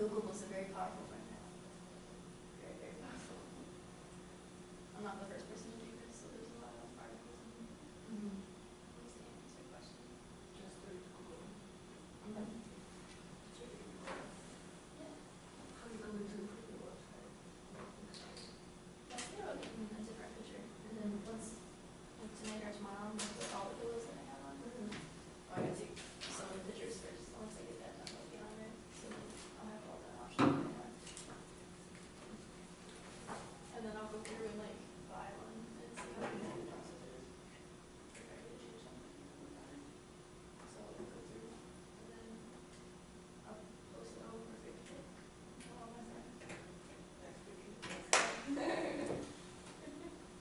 Google is a very powerful friend. Very, very powerful. I'm not the first person to do this, so there's a lot of articles and ways to answer questions. Just do it Google. Okay. How are you going to improve your website? That's the other a different picture. And then once, like tonight or tomorrow, I'm gonna put all the pillows that I have on. Oh, I gotta take some of the pictures first. Once I get that done, I'll be on there. So then I'll have all the options that I have. And then I'll go through and like buy one and see how easy the process is. If I need to change something about it. So I'll go through and then I'll post it all over Facebook. Tell all my friends. Next week.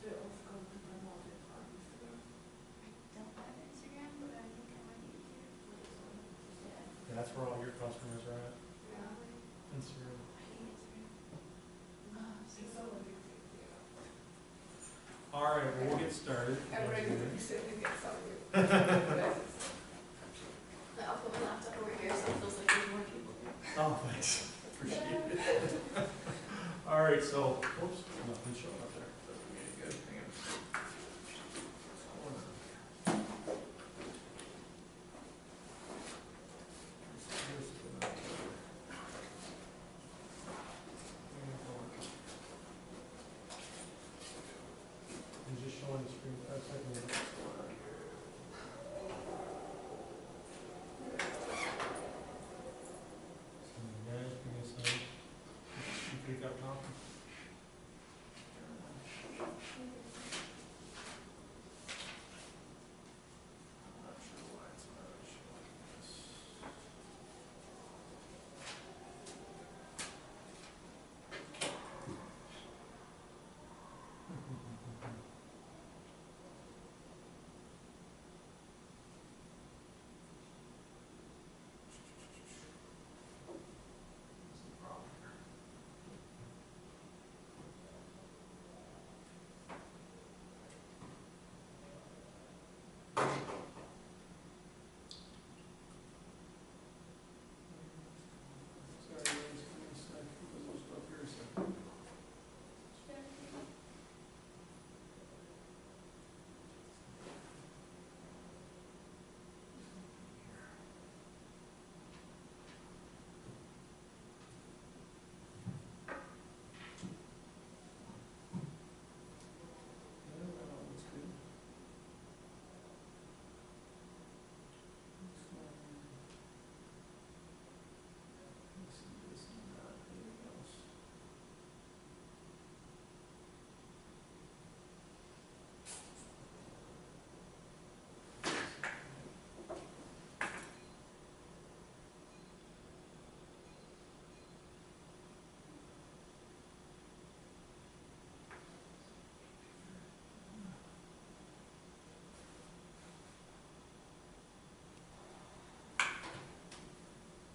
They're also going to promote it on Instagram. Don't have Instagram, but I think I might need to. Yeah. That's where all your customers are at, Yeah. Instagram. I hate Instagram. It's so addictive, yeah. All right, well, we'll get started. I'm ready to sit and get some of you. I'll put my laptop over here so it feels like there's more people here. Oh, thanks, appreciate it. All right, so, whoops, nothing showing up there. Doesn't mean any good. Hang on. I'm just showing the screen for a second. Guys, give me a second. You pick up now? I'm not sure why it's not showing this. What's the problem here? Sorry, guys, give me a sec. There's some stuff here, so. Yeah, that all looks good. Looks fine. Let's see this and not anything else.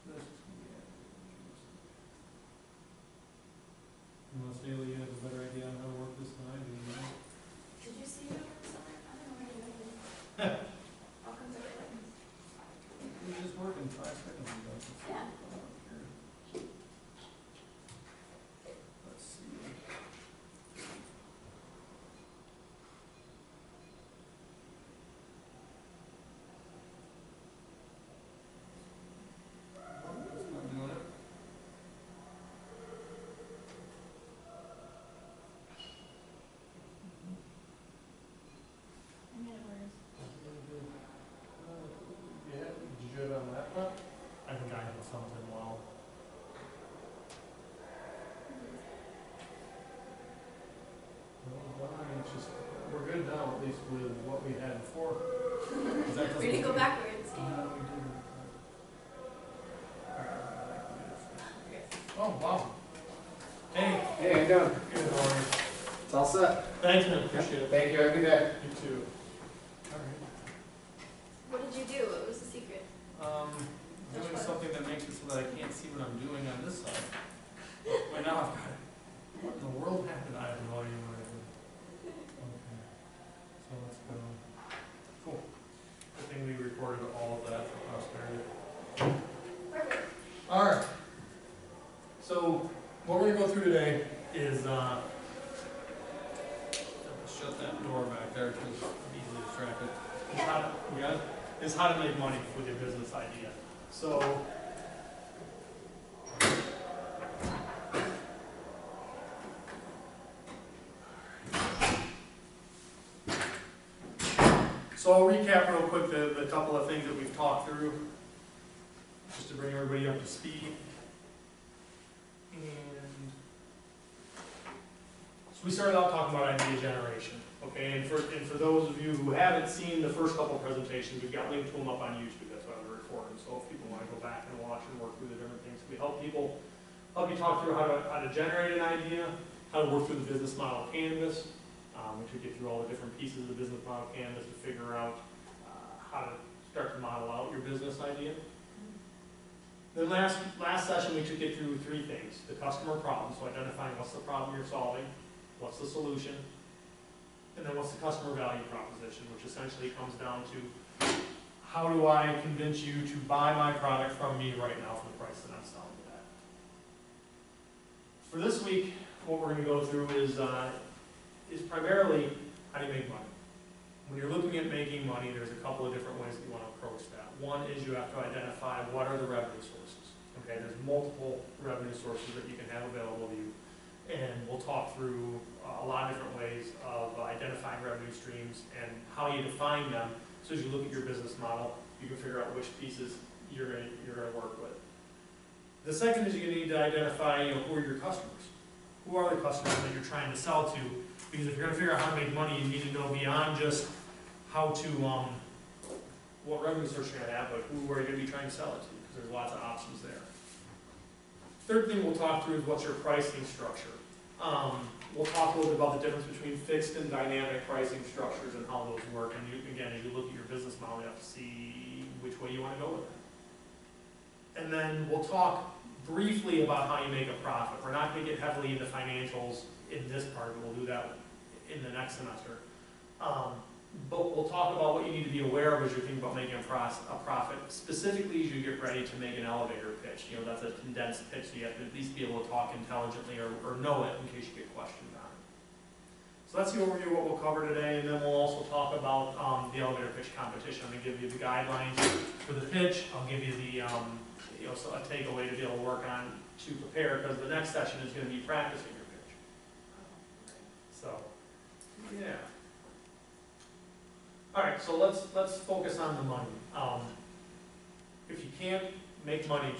This is gonna be accurate. Unless Bailey, you have a better idea on how to work this than I do, you know? Did you see it over the summer? I don't know where you went. All kinds of buttons. It was just working 5 seconds ago. Yeah. Let's see. That's not doing it. I made it worse. Yeah, did you do it on laptop? I think I did something well. Well, it's just, we're good now, at least with what we had before. We didn't go backwards. No, we didn't. Oh, wow. Hey. Hey, how you doing? Good morning. It's all set. Thanks, man, appreciate it. Thank you, have a good day. You too. All right. What did you do? What was the secret? Doing something that makes it so that I can't see what I'm doing on this side. Wait, now I've got it. What in the world happened? I have no idea what I did. Okay. So let's go. Cool. Good thing we recorded all of that for posterity. Perfect. All right. So what we're gonna go through today is, shut that door back there because I'm easily distracted. Is how to make money with your business idea. So, I'll recap real quick the couple of things that we've talked through, just to bring everybody up to speed. And so we started out talking about idea generation, okay? And for those of you who haven't seen the first couple presentations, we've got linked to them up on YouTube. That's why we're recording. So if people want to go back and watch and work through the different things, we help you talk through how to generate an idea, how to work through the business model canvas. We took you through all the different pieces of the business model canvas to figure out how to start to model out your business idea. Then last session we took you through three things: the customer problem, so identifying what's the problem you're solving, what's the solution, and then what's the customer value proposition, which essentially comes down to how do I convince you to buy my product from me right now for the price that I'm selling it at. For this week, what we're going to go through is primarily how do you make money. When you're looking at making money, there's a couple of different ways that you want to approach that. One is you have to identify what are the revenue sources. Okay, there's multiple revenue sources that you can have available to you, and we'll talk through a lot of different ways of identifying revenue streams and how you define them. So as you look at your business model, you can figure out which pieces you're going to work with. The second is you need to identify who are your customers. Who are the customers that you're trying to sell to? Because if you're going to figure out how to make money, you need to know beyond just how to, what revenue source you're going to have, but who are you going to be trying to sell it to? Because there's lots of options there. Third thing we'll talk through is what's your pricing structure. We'll talk a little bit about the difference between fixed and dynamic pricing structures and how those work. And you, again, as you look at your business model, you have to see which way you want to go with it. And then we'll talk briefly about how you make a profit. We're not going to get heavily into financials in this part, but we'll do that in the next semester. But we'll talk about what you need to be aware of as you're thinking about making a profit, specifically as you get ready to make an elevator pitch. That's a condensed pitch, so you have to at least be able to talk intelligently or know it in case you get questioned on it. So that's the overview of what we'll cover today, and then we'll also talk about the elevator pitch competition. I'm going to give you the guidelines for the pitch. I'll give you the so a takeaway to be able to work on to prepare, because the next session is going to be practicing your pitch. So, yeah. All right, so let's focus on the money. If you can't make money,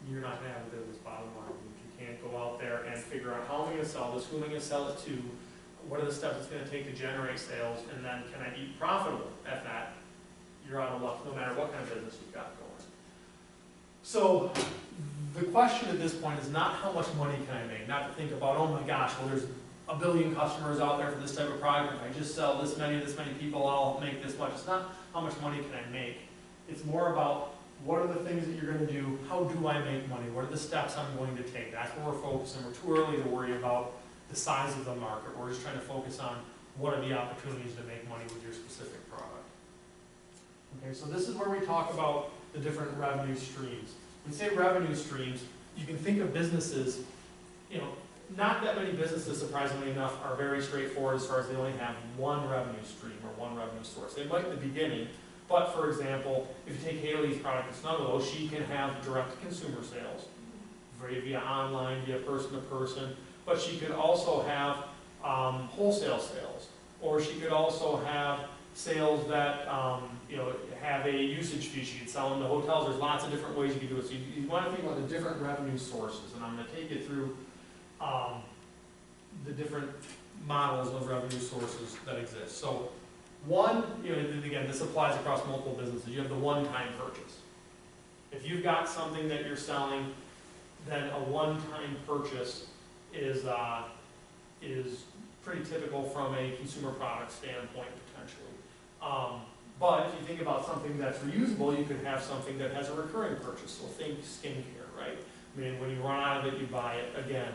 you're not going to have a business, bottom line. If you can't go out there and figure out how am I going to sell this, who am I going to sell it to, what are the steps it's going to take to generate sales, and then can I be profitable at that, you're out of luck no matter what kind of business you've got going. So the question at this point is not how much money can I make, not to think about, oh my gosh, well there's a billion customers out there for this type of product. If I just sell this many people, I'll make this much. It's not how much money can I make. It's more about what are the things that you're going to do, how do I make money, what are the steps I'm going to take. That's where we're focusing. We're too early to worry about the size of the market. We're just trying to focus on what are the opportunities to make money with your specific product. Okay, so this is where we talk about the different revenue streams. When you say revenue streams, you can think of businesses, not that many businesses, surprisingly enough, are very straightforward as far as they only have one revenue stream or one revenue source. They might in the beginning, but for example, if you take Haley's product at Snuggle, she can have direct-to-consumer sales, via online, via person-to-person, but she could also have wholesale sales, or she could also have sales that have a usage fee. She could sell them to hotels. There's lots of different ways you can do it. So you want to think about the different revenue sources, and I'm going to take you through the different models of revenue sources that exist. So one, again, this applies across multiple businesses. You have the one-time purchase. If you've got something that you're selling, then a one-time purchase is pretty typical from a consumer product standpoint, potentially. But if you think about something that's reusable, you could have something that has a recurring purchase. So think skincare, right? I mean, when you run out of it, you buy it again.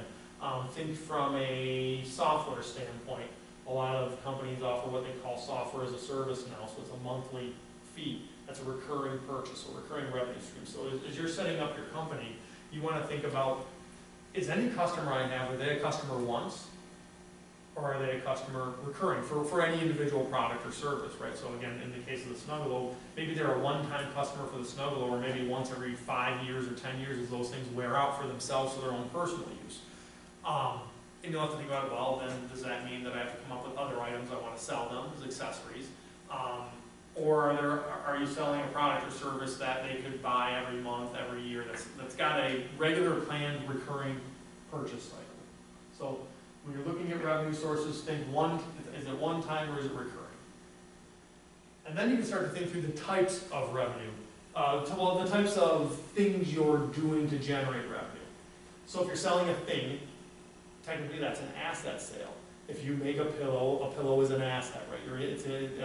Think from a software standpoint. A lot of companies offer what they call software as a service now, so it's a monthly fee. That's a recurring purchase, a recurring revenue stream. So as you're setting up your company, you want to think about is any customer I have, are they a customer once? Or are they a customer recurring for any individual product or service, right? So again, in the case of the Snuggalo, maybe they're a one-time customer for the Snuggalo, or maybe once every 5 years or 10 years as those things wear out for themselves for their own personal use. And you'll have to think about, well, then does that mean that I have to come up with other items I want to sell them as accessories? Or are you selling a product or service that they could buy every month, every year, that's got a regular planned recurring purchase cycle? So when you're looking at revenue sources, think is it one time or is it recurring? And then you can start to think through the types of revenue. The types of things you're doing to generate revenue. So if you're selling a thing, technically that's an asset sale. If you make a pillow is an asset, right?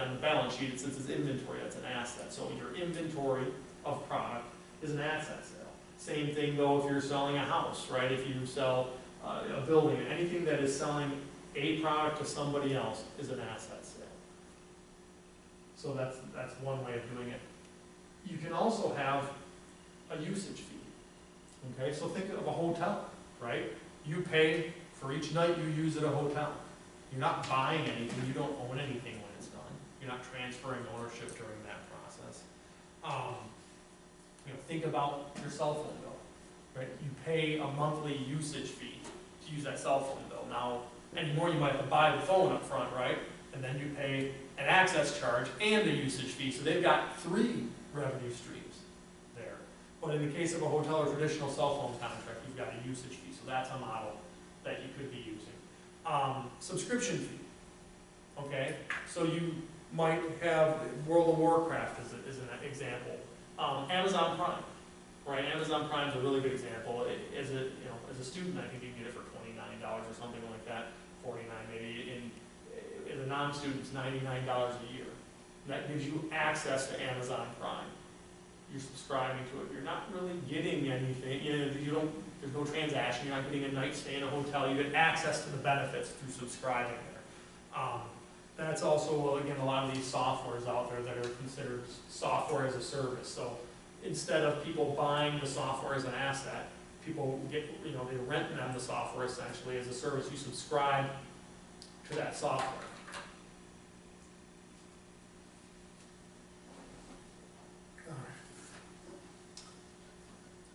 On the balance sheet, it says it's inventory, that's an asset. So your inventory of product is an asset sale. Same thing though if you're selling a house, right? If you sell a building, anything that is selling a product to somebody else is an asset sale. So that's one way of doing it. You can also have a usage fee. Okay, so think of a hotel, right? You pay for each night you use at a hotel. You're not buying anything, you don't own anything when it's done. You're not transferring ownership during that process. Think about your cell phone bill, right? You pay a monthly usage fee to use that cell phone bill. Now, anymore you might have to buy the phone up front, right? And then you pay an access charge and a usage fee. So they've got 3 revenue streams there. But in the case of a hotel or traditional cell phone contract, you've got a usage fee. So that's a model that you could be using. Subscription fee, okay? So you might have World of Warcraft as an example. Amazon Prime, right? Amazon Prime is a really good example. As a student, I think you can get it for $29 or something like that, $49 maybe. As a non-student, it's $99 a year. That gives you access to Amazon Prime. You're subscribing to it. You're not really getting anything. There's no transaction. You're not getting a night stay in a hotel. You get access to the benefits through subscribing there. That's also, again, a lot of these softwares out there that are considered software as a service. So instead of people buying the software as an asset, people get, they rent them the software essentially as a service. You subscribe to that software.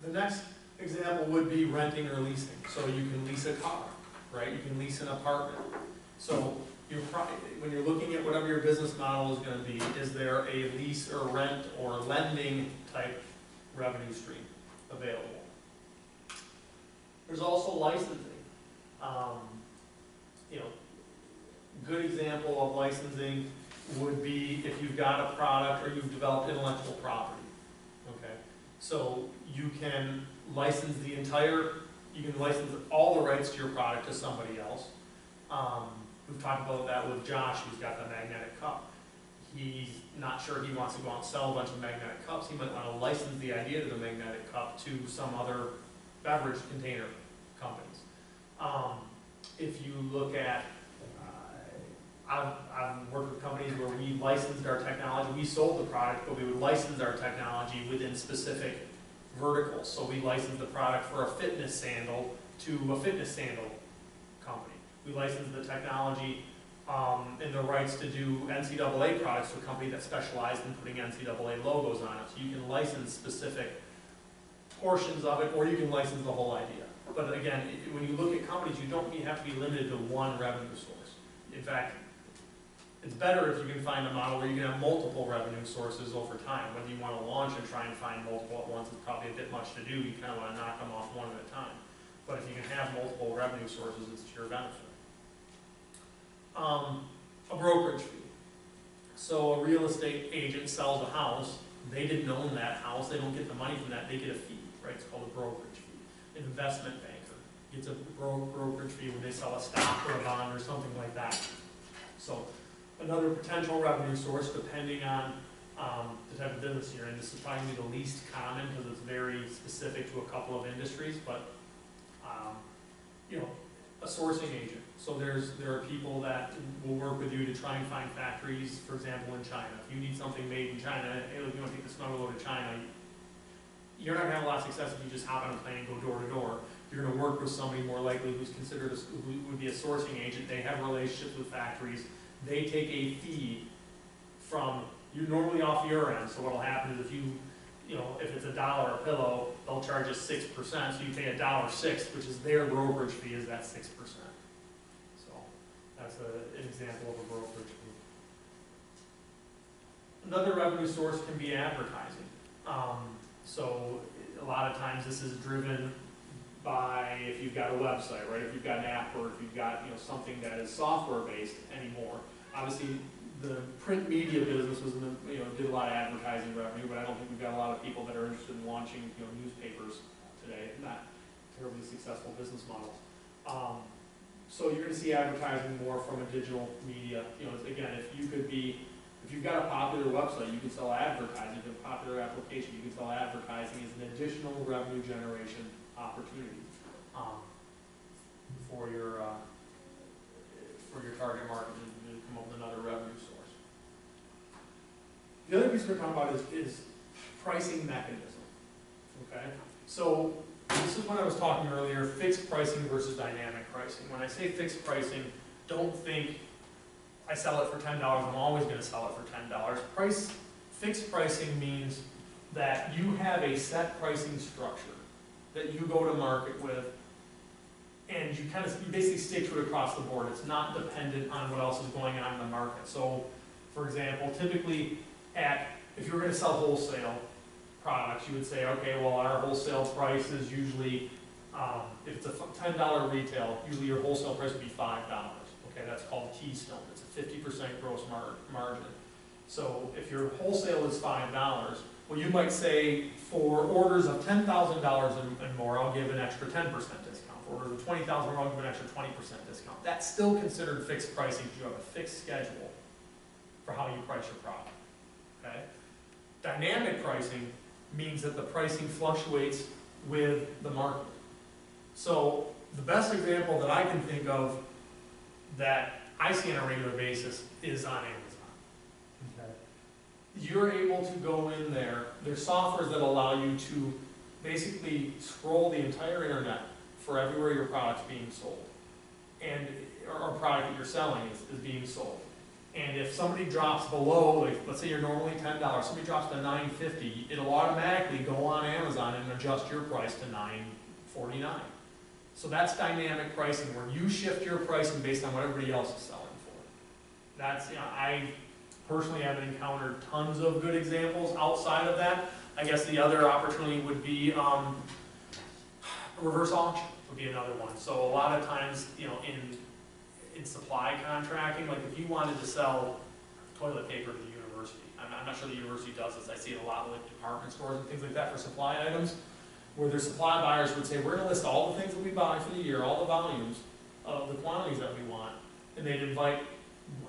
The next example would be renting or leasing. So you can lease a car, right? You can lease an apartment. So when you're looking at whatever your business model is going to be, is there a lease or rent or lending type revenue stream available? There's also licensing. Good example of licensing would be if you've got a product or you've developed intellectual property. Okay, so you can license all the rights to your product to somebody else. We've talked about that with Josh, who's got the magnetic cup. He's not sure he wants to go out and sell a bunch of magnetic cups. He might want to license the idea of the magnetic cup to some other beverage container companies. If you look at, I've worked with companies where we licensed our technology. We sold the product, but we would license our technology within specific verticals. So we licensed the product for a fitness sandal to a fitness sandal company. We licensed the technology and the rights to do NCAA products to a company that specialized in putting NCAA logos on it. So you can license specific portions of it, or you can license the whole idea. But again, when you look at companies, you don't have to be limited to one revenue source. In fact, it's better if you can find a model where you can have multiple revenue sources over time. Whether you want to launch and try and find multiple at once is probably a bit much to do. You kind of want to knock them off one at a time. But if you can have multiple revenue sources, it's to your benefit. A brokerage fee. So a real estate agent sells a house. They didn't own that house. They don't get the money from that. They get a fee, right? It's called a brokerage fee. An investment banker gets a brokerage fee when they sell a stock or a bond or something like that. So another potential revenue source, depending on the type of business you're in. This is probably the least common because it's very specific to a couple of industries, but a sourcing agent. So there are people that will work with you to try and find factories, for example, in China. If you need something made in China, hey, look, you want to take the Snuggalo to China, you're not going to have a lot of success if you just hop on a plane and go door to door. You're going to work with somebody more likely who's considered, who would be a sourcing agent, they have relationships with factories, they take a fee from, you normally off your end, so what'll happen is if if it's $1 a pillow, they'll charge us 6%, so you pay $1.06, which is their brokerage fee, is that 6%. So, that's an example of a brokerage fee. Another revenue source can be advertising. So a lot of times this is driven by if you've got a website, right? If you've got an app, or if you've got something that is software based anymore. Obviously, the print media business was did a lot of advertising revenue, but I don't think we've got a lot of people that are interested in launching newspapers today. Not terribly successful business models. So you're going to see advertising more from a digital media. Again, if you've got a popular website, you can sell advertising. If you have a popular application, you can sell advertising as an additional revenue generation opportunity for your target market and come up with another revenue source. The other piece we're talking about is pricing mechanism. Okay, so this is when I was talking earlier, fixed pricing versus dynamic pricing. When I say fixed pricing, don't think I sell it for $10, I'm always going to sell it for $10. Fixed pricing means that you have a set pricing structure that you go to market with, and you basically stick to it across the board. It's not dependent on what else is going on in the market. So, for example, typically if you're going to sell wholesale products, you would say, okay, well, our wholesale price is usually, if it's a $10 retail, usually your wholesale price would be $5. Okay, that's called Keystone. It's a 50% gross margin. So if your wholesale is $5, well, you might say for orders of $10,000 and more, I'll give an extra 10% discount. For orders of $20,000 more, I'll give an extra 20% discount. That's still considered fixed pricing because you have a fixed schedule for how you price your product. Okay? Dynamic pricing means that the pricing fluctuates with the market. So the best example that I can think of that I see on a regular basis is on Amazon. Okay. You're able to go in there, there's softwares that allow you to basically scroll the entire internet for everywhere your product's being sold, and or product that you're selling is being sold. And if somebody drops below, like let's say you're normally $10, somebody drops to $9.50, it'll automatically go on Amazon and adjust your price to $9.49. So that's dynamic pricing, where you shift your pricing based on what everybody else is selling for. That's, I personally haven't encountered tons of good examples outside of that. I guess the other opportunity would be reverse auction would be another one. So a lot of times, in supply contracting, like if you wanted to sell toilet paper to the university, I'm not sure the university does this, I see it a lot with department stores and things like that for supply items, where their supply buyers would say, we're going to list all the things that we buy for the year, all the volumes of the quantities that we want, and they'd invite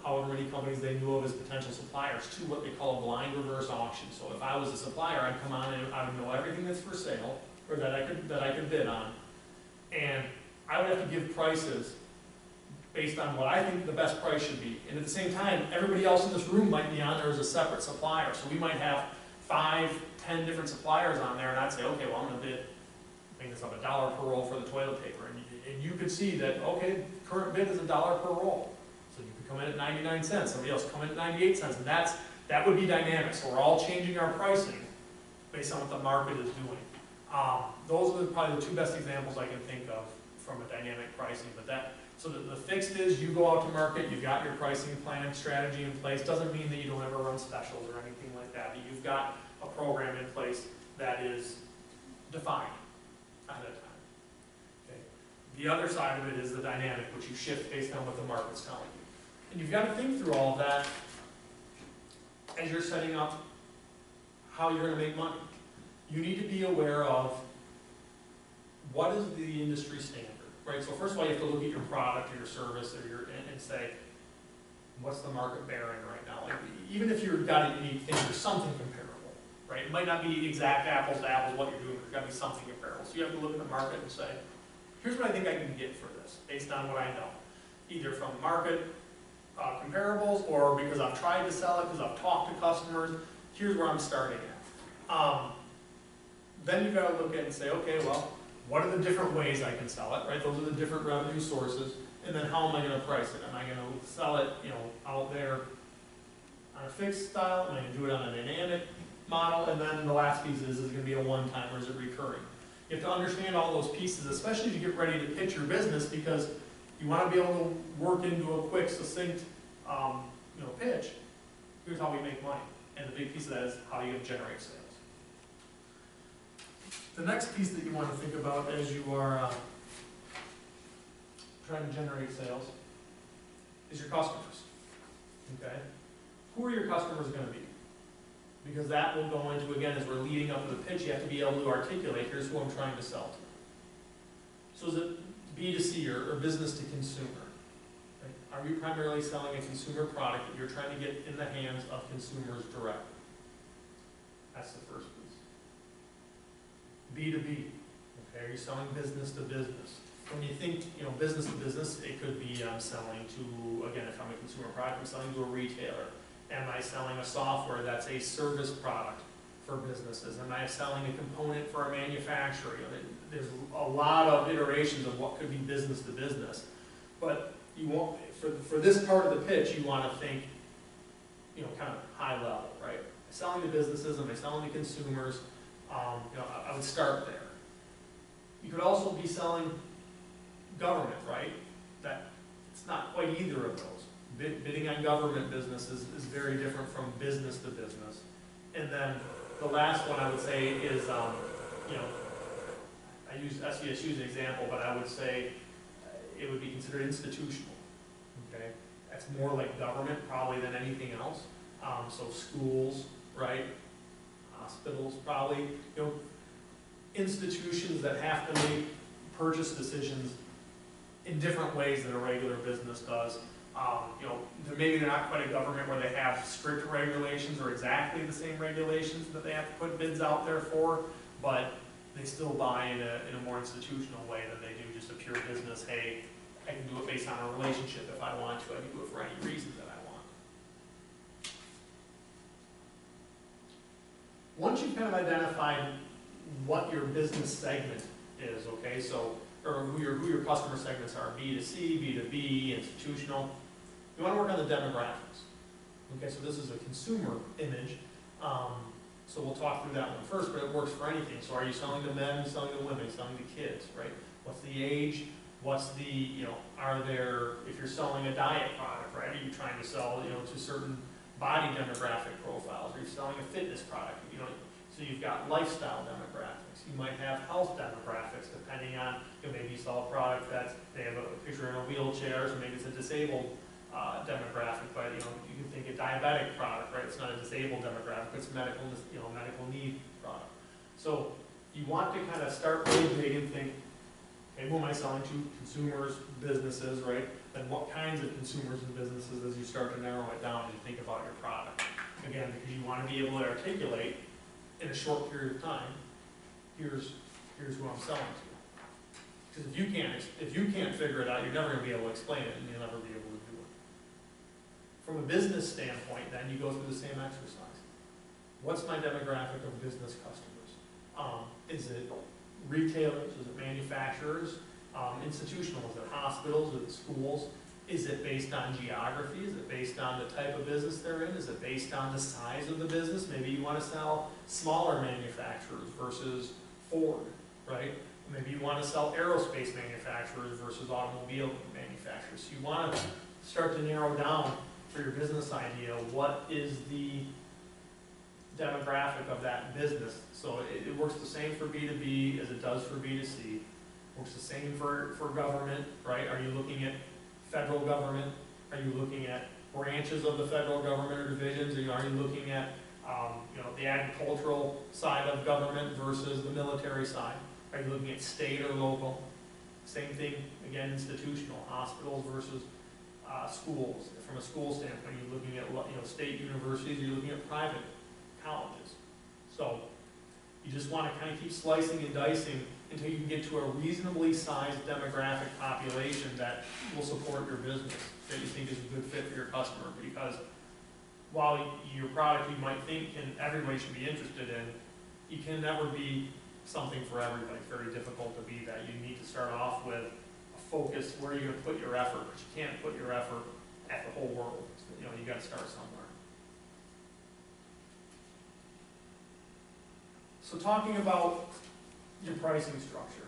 however many companies they knew of as potential suppliers to what they call a blind reverse auction. So if I was a supplier, I'd come on and I would know everything that's for sale, or that I could bid on, and I would have to give prices based on what I think the best price should be. And at the same time, everybody else in this room might be on there as a separate supplier. So we might have 5, 10 different suppliers on there, and I'd say, okay, well, I'm going to bid, make this up, $1 per roll for the toilet paper. And you could see that, okay, current bid is $1 per roll. So you could come in at 99 cents, somebody else come in at 98 cents, and that would be dynamic. So we're all changing our pricing based on what the market is doing. Those are probably the two best examples I can think of from a dynamic pricing. So the fixed is you go out to market, you've got your pricing plan strategy in place. Doesn't mean that you don't ever run specials or anything like that. But you've got a program in place that is defined ahead of time. Okay. The other side of it is the dynamic, which you shift based on what the market's telling you. And you've got to think through all of that as you're setting up how you're going to make money. You need to be aware of what is the industry standard. Right, so first of all, you have to look at your product or your service or and say, what's the market bearing right now? Like, even if you've got a unique thing, there's something comparable, right? It might not be exact apples to apples what you're doing, but there's got to be something comparable. So you have to look at the market and say, here's what I think I can get for this, based on what I know. Either from market comparables, or because I've tried to sell it, because I've talked to customers, here's where I'm starting at. Then you've got to look at it and say, okay, well, what are the different ways I can sell it, right? Those are the different revenue sources. And then how am I gonna price it? Am I gonna sell it, out there on a fixed style? Am I gonna do it on a dynamic model? And then the last piece is it gonna be a one-time or is it recurring? You have to understand all those pieces, especially as you get ready to pitch your business, because you wanna be able to work into a quick, succinct, pitch. Here's how we make money. And the big piece of that is how you generate sales. The next piece that you want to think about as you are trying to generate sales is your customers. Okay? Who are your customers going to be? Because that will go into, again, as we're leading up to the pitch, you have to be able to articulate, here's who I'm trying to sell to. So is it B2C or business to consumer? Right? Are you primarily selling a consumer product that you're trying to get in the hands of consumers directly? That's the first piece. B2B. Okay, are you selling business to business? When you think, business to business, it could be selling to, again, if I'm a consumer product, I'm selling to a retailer. Am I selling a software that's a service product for businesses? Am I selling a component for a manufacturer? There's a lot of iterations of what could be business to business. But you won't, for this part of the pitch, you want to think, kind of high level, right? Selling to businesses, am I selling to consumers? I would start there. You could also be selling government, right? That it's not quite either of those. Bidding on government business is very different from business to business. And then the last one I would say is, I use SVSU as an example, but I would say it would be considered institutional. Okay, that's more like government probably than anything else. So schools, right? Hospitals, probably, institutions that have to make purchase decisions in different ways than a regular business does. Maybe they're not quite a government where they have strict regulations or exactly the same regulations that they have to put bids out there for, but they still buy in a more institutional way than they do just a pure business. Hey, I can do it based on a relationship if I want to. I can do it for any reason that I want. Once you've kind of identified what your business segment is, okay, or who your customer segments are, B2C, B2B, institutional, you want to work on the demographics. Okay, so this is a consumer image, so we'll talk through that one first, but it works for anything. So are you selling to men, are you selling to women, are you selling to kids, right? What's the age? What's the, if you're selling a diet product, right? Are you trying to sell, to certain body demographic profiles? Are you selling a fitness product? So you've got lifestyle demographics. You might have health demographics depending on, maybe you sell a product that they have a picture in a wheelchair, so maybe it's a disabled demographic, but you can think a diabetic product, right? It's not a disabled demographic, it's a medical need product. So you want to kind of start really big and think, okay, who am I selling to? Consumers, businesses, right? Then what kinds of consumers and businesses as you start to narrow it down as you think about your product. Again, because you want to be able to articulate in a short period of time, here's who I'm selling to. Because if you can't figure it out, you're never going to be able to explain it, and you'll never be able to do it. From a business standpoint, then you go through the same exercise. What's my demographic of business customers? Is it retailers? Is it manufacturers? Institutional? Is it hospitals? Is it schools? Is it based on geography? Is it based on the type of business they're in? Is it based on the size of the business? Maybe you want to sell smaller manufacturers versus Ford, right? Maybe you want to sell aerospace manufacturers versus automobile manufacturers. So you want to start to narrow down for your business idea what is the demographic of that business. So it works the same for B2B as it does for B2C. It works the same for government, right? Are you looking at federal government? Are you looking at branches of the federal government or divisions? Are you looking at the agricultural side of government versus the military side? Are you looking at state or local? Same thing, again, institutional, hospitals versus schools. From a school standpoint, you're looking at state universities, you're looking at private colleges. So you just want to kind of keep slicing and dicing until you can get to a reasonably sized demographic population that will support your business, that you think is a good fit for your customer. Because while your product you might think everybody should be interested in, you can never be something for everybody. It's very difficult to be that. You need to start off with a focus, where you're gonna put your effort, because you can't put your effort at the whole world. You know, you gotta start somewhere. So talking about your pricing structure,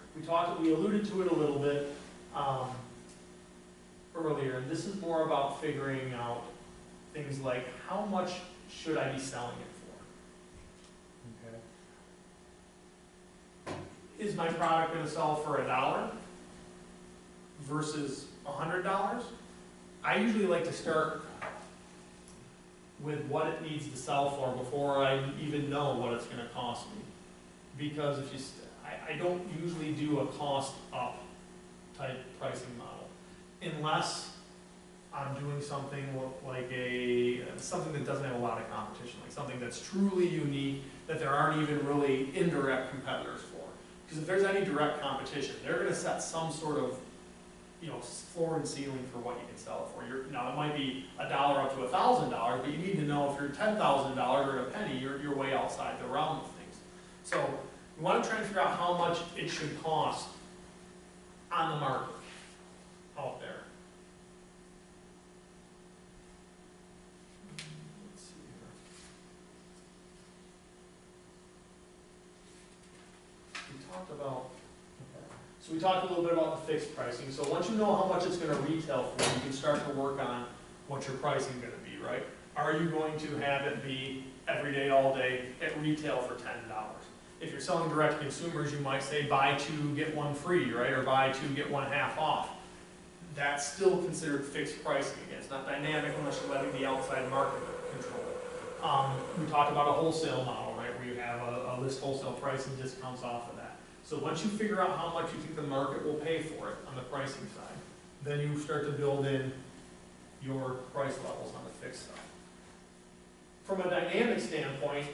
we alluded to it a little bit earlier, and this is more about figuring out things like, how much should I be selling it for? Okay. Is my product going to sell for $1 versus $100? I usually like to start with what it needs to sell for before I even know what it's going to cost me. Because if you, I don't usually do a cost up type pricing model, unless I'm doing something like something that doesn't have a lot of competition, like something that's truly unique, that there aren't even really indirect competitors for. Because if there's any direct competition, they're going to set some sort of, you know, floor and ceiling for what you can sell it for. Now it might be $1 up to $1,000, but you need to know if you're $10,000 or a penny, you're way outside the realm of things. So we want to try and figure out how much it should cost on the market out there. Let's see here. We talked about, so we talked a little bit about the fixed pricing. So once you know how much it's going to retail for, you can start to work on what your pricing is going to be, right? Are you going to have it be every day, all day at retail for $10? If you're selling direct to consumers, you might say buy two, get one free, right? Or buy two, get one half off. That's still considered fixed pricing. Again, it's not dynamic unless you're letting the outside market control it. We talked about a wholesale model, right? Where you have a list wholesale price and discounts off of that. So once you figure out how much you think the market will pay for it on the pricing side, then you start to build in your price levels on the fixed side. From a dynamic standpoint,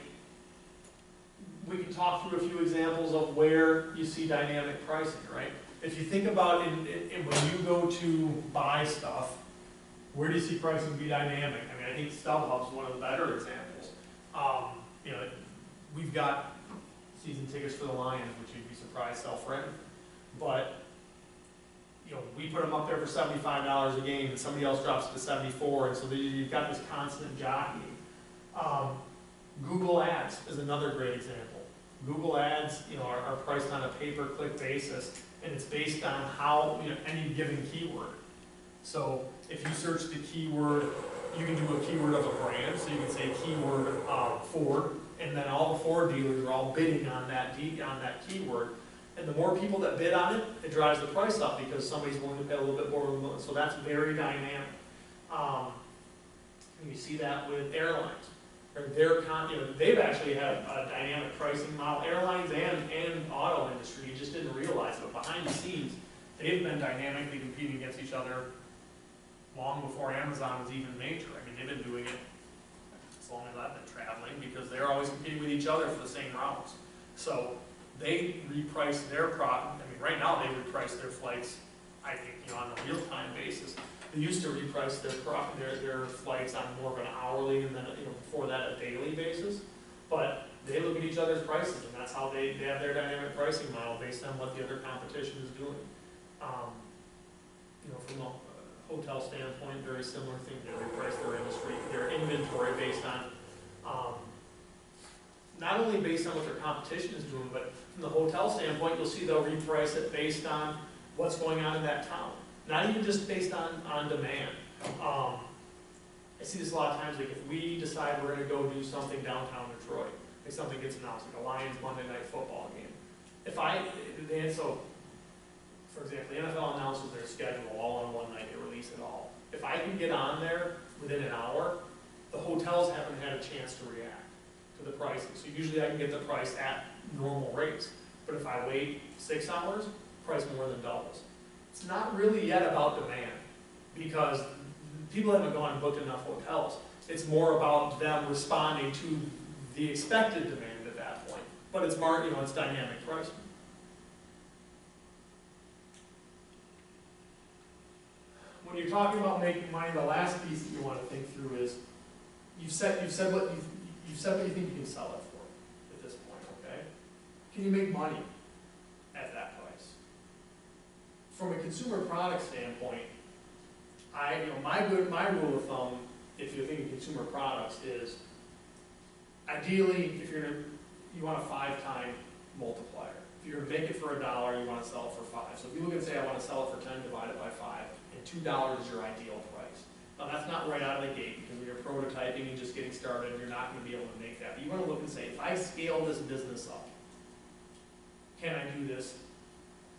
we can talk through a few examples of where you see dynamic pricing, right? If you think about when you go to buy stuff, where do you see pricing be dynamic? I mean, I think StubHub is one of the better examples. You know, we've got season tickets for the Lions, which you'd be surprised sell for anything. But you know, we put them up there for $75 a game, and somebody else drops it to $74, and so you've got this constant jockeying. Google Ads is another great example. Google Ads, you know, are priced on a pay-per-click basis, and it's based on how, you know, any given keyword. So if you search the keyword, you can do a keyword of a brand, so you can say keyword Ford, and then all the Ford dealers are all bidding on that keyword. And the more people that bid on it, it drives the price up because somebody's willing to pay a little bit more. So that's very dynamic. And you see that with airlines. They've actually had a dynamic pricing model. Airlines and auto industry, you just didn't realize it, but behind the scenes, they've been dynamically competing against each other long before Amazon was even major. I mean, they've been doing it as long as I've been traveling because they're always competing with each other for the same routes. So they reprice their product. I mean, right now they reprice their flights, I think, you know, on a real-time basis. They used to reprice their flights on more of an hourly and then, you know, before that a daily basis. But they look at each other's prices, and that's how they have their dynamic pricing model based on what the other competition is doing. You know, from a hotel standpoint, very similar thing. They reprice their inventory based on not only based on what their competition is doing, but from the hotel standpoint, you'll see they'll reprice it based on what's going on in that town. Not even just based on demand. I see this a lot of times, like if we decide we're going to go do something downtown Detroit, like something gets announced, like a Lions Monday Night Football game. So, for example, the NFL announces their schedule all on one night, they release it all. If I can get on there within an hour, the hotels haven't had a chance to react to the pricing. So usually I can get the price at normal rates. But if I wait 6 hours, price more than doubles. It's not really yet about demand because people haven't gone and booked enough hotels. It's more about them responding to the expected demand at that point. But it's it's dynamic pricing. When you're talking about making money, the last piece that you want to think through is you've said what you think you can sell it for at this point, okay? can you make money at that price? From a consumer product standpoint, my rule of thumb, if you're thinking consumer products, is ideally, if you want a 5-time multiplier. If you're gonna make it for $1, you wanna sell it for 5. So if you look and say, I wanna sell it for 10 divided by 5, and $2 is your ideal price. Now that's not right out of the gate, because when you're prototyping and just getting started, you're not gonna be able to make that. But you wanna look and say, if I scale this business up, can I do this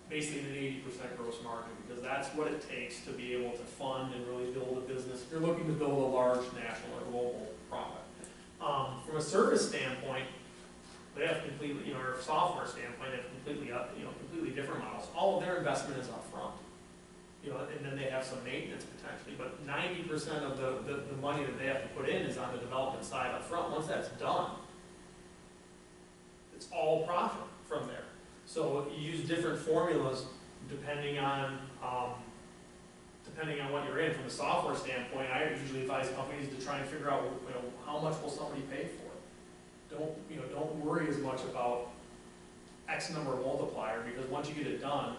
basically an 80% gross margin? Because that's what it takes to be able to fund and really build a business. If you're looking to build a large national or global product. From a service standpoint, they have completely, or software standpoint, they have completely different models. All of their investment is upfront. And then they have some maintenance potentially, but 90% of the money that they have to put in is on the development side up front. Once that's done, it's all profit from there. So you use different formulas depending on what you're in. From a software standpoint, I usually advise companies to try and figure out, how much will somebody pay for it. Don't worry as much about X number of multiplier, because once you get it done,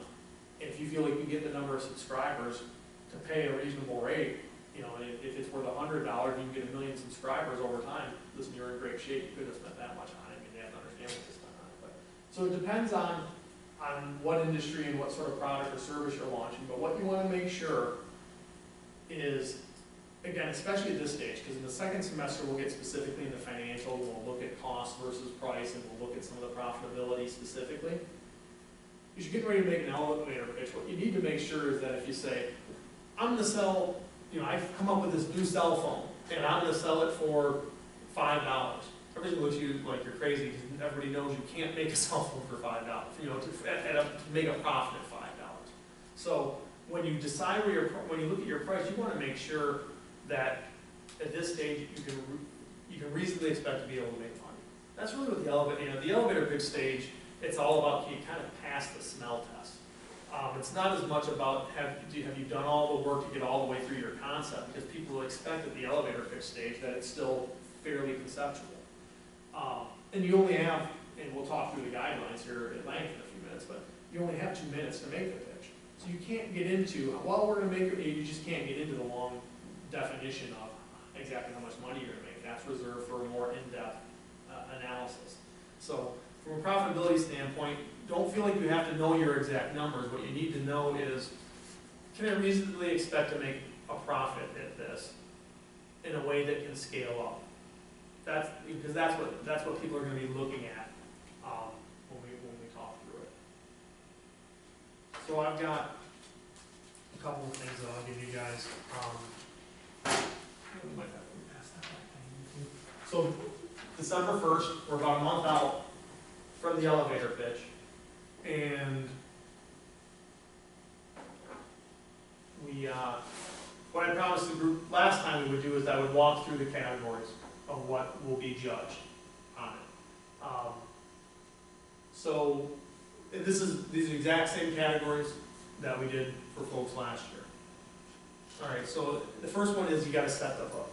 if you feel like you can get the number of subscribers to pay a reasonable rate, if it's worth $100 and you can get 1 million subscribers over time, listen, you're in great shape. You couldn't have spent that much on it. You have to understand what you spent on it. So it depends on what industry and what sort of product or service you're launching. But what you want to make sure is, again, especially at this stage, because in the second semester we'll get specifically into financial, we'll look at cost versus price, and we'll look at some of the profitability specifically. As you're getting ready to make an elevator pitch, what you need to make sure is that if you say, I'm going to sell, I've come up with this new cell phone, and I'm going to sell it for $5. Everybody looks at you like you're crazy, because everybody knows you can't make a cell phone for $5, to make a profit at $5. So when you decide when you look at your price, you want to make sure that at this stage you can reasonably expect to be able to make money. That's really what the elevator pitch stage, it's all about, can you kind of pass the smell test. It's not as much about have you done all the work to get all the way through your concept, because people expect at the elevator pitch stage that it's still fairly conceptual. And you only have, and we'll talk through the guidelines here at length in a few minutes, but you only have 2 minutes to make the pitch. So you can't get into, well, we're going to make it, you just can't get into the long definition of exactly how much money you're going to make. That's reserved for a more in-depth analysis. So from a profitability standpoint, don't feel like you have to know your exact numbers. What you need to know is, can I reasonably expect to make a profit at this in a way that can scale up? Because that's what people are going to be looking at when we talk through it. So I've got a couple of things that I'll give you guys. We might have to pass that back. So December 1st, we're about a month out from the elevator pitch, and what I promised the group last time we would do is I would walk through the categories of what will be judged on it. So these are the exact same categories that we did for folks last year. All right, so the first one is you got to set the hook.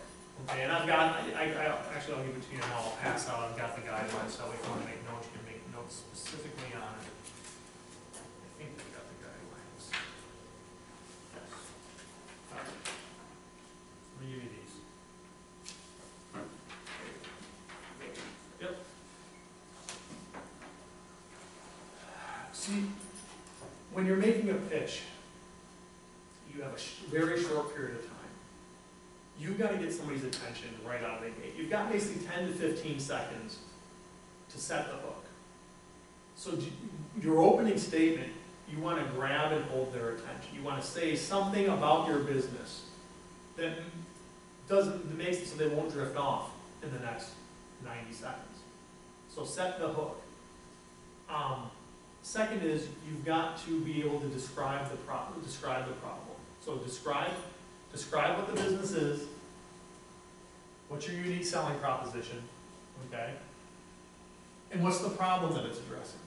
Okay, and I've got, actually I'll give it to you and I'll pass out. I've got the guidelines, so if you want to make notes, you can make notes specifically on it. I think we got the guidelines. Yes. All right. Let me give you these. Yep. See, when you're making a pitch, you have a very short period of time. You've got to get somebody's attention right out of the gate. You've got basically 10 to 15 seconds to set the hook. So your opening statement, you want to grab and hold their attention. You want to say something about your business that makes it so they won't drift off in the next 90 seconds. So set the hook. Second is you've got to be able to describe the problem. So describe what the business is, what's your unique selling proposition, okay? And what's the problem that it's addressing?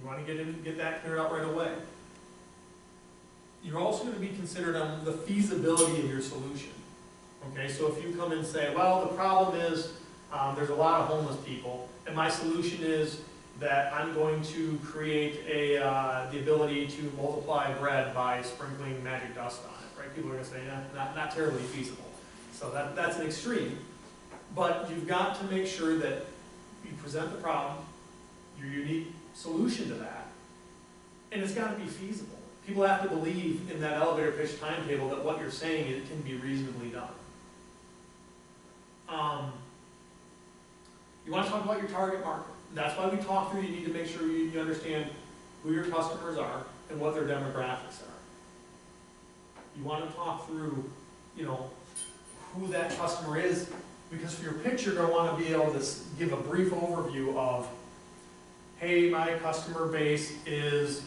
You want to get that cleared out right away. You're also going to be considered on the feasibility of your solution. Okay, so if you come and say, well, the problem is there's a lot of homeless people, and my solution is that I'm going to create the ability to multiply bread by sprinkling magic dust on it, right? People are gonna say, yeah, not terribly feasible. So that's an extreme. But you've got to make sure that you present the problem, your unique solution to that, and it's gotta be feasible. People have to believe in that elevator pitch timetable that what you're saying, it can be reasonably done. You want to talk about your target market. That's why we talk through, you need to make sure you understand who your customers are and what their demographics are. You want to talk through, you know, who that customer is, because for your pitch, you're going to want to be able to give a brief overview of, hey, my customer base is,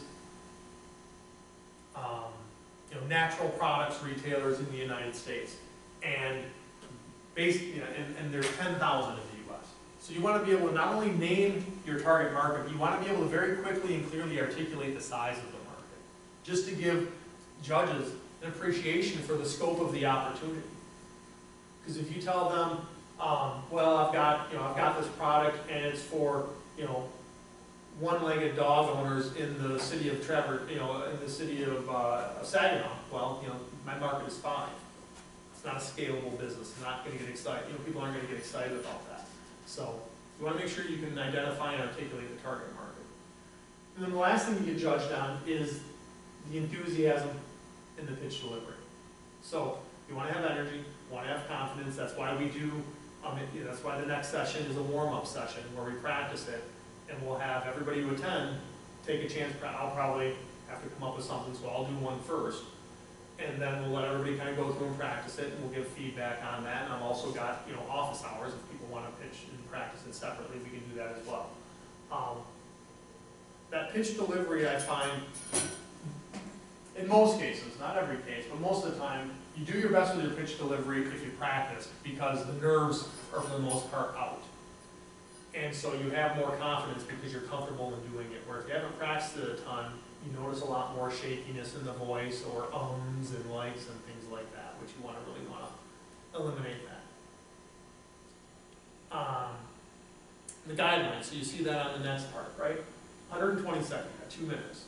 you know, natural products retailers in the United States, and basically, you know, and there's 10,000 in the U.S. So you want to be able to not only name your target market, but you want to be able to very quickly and clearly articulate the size of the market, just to give judges an appreciation for the scope of the opportunity. Because if you tell them, well, I've got this product and it's for, you know, one-legged dog owners in the city of in the city of Saginaw, well, you know, my market is 5. It's not a scalable business. It's not going to get excited. You know, people aren't going to get excited about that. So you want to make sure you can identify and articulate the target market. And then the last thing you get judged on is the enthusiasm in the pitch delivery. So you want to have energy, you want to have confidence. That's why we do. That's why the next session is a warm-up session where we practice it, and we'll have everybody who attend take a chance. I'll probably have to come up with something, so I'll do one first. And then we'll let everybody kind of go through and practice it, and we'll give feedback on that. And I've also got, you know, office hours if people want to pitch and practice it separately, we can do that as well. That pitch delivery, I find, in most cases, not every case, but most of the time, you do your best with your pitch delivery if you practice, because the nerves are for the most part out. And so you have more confidence because you're comfortable in doing it. Where if you haven't practiced it a ton, you notice a lot more shakiness in the voice, or ums and likes and things like that, which you really want to eliminate that. The guidelines, so you see that on the next part, right? 120 seconds, 2 minutes.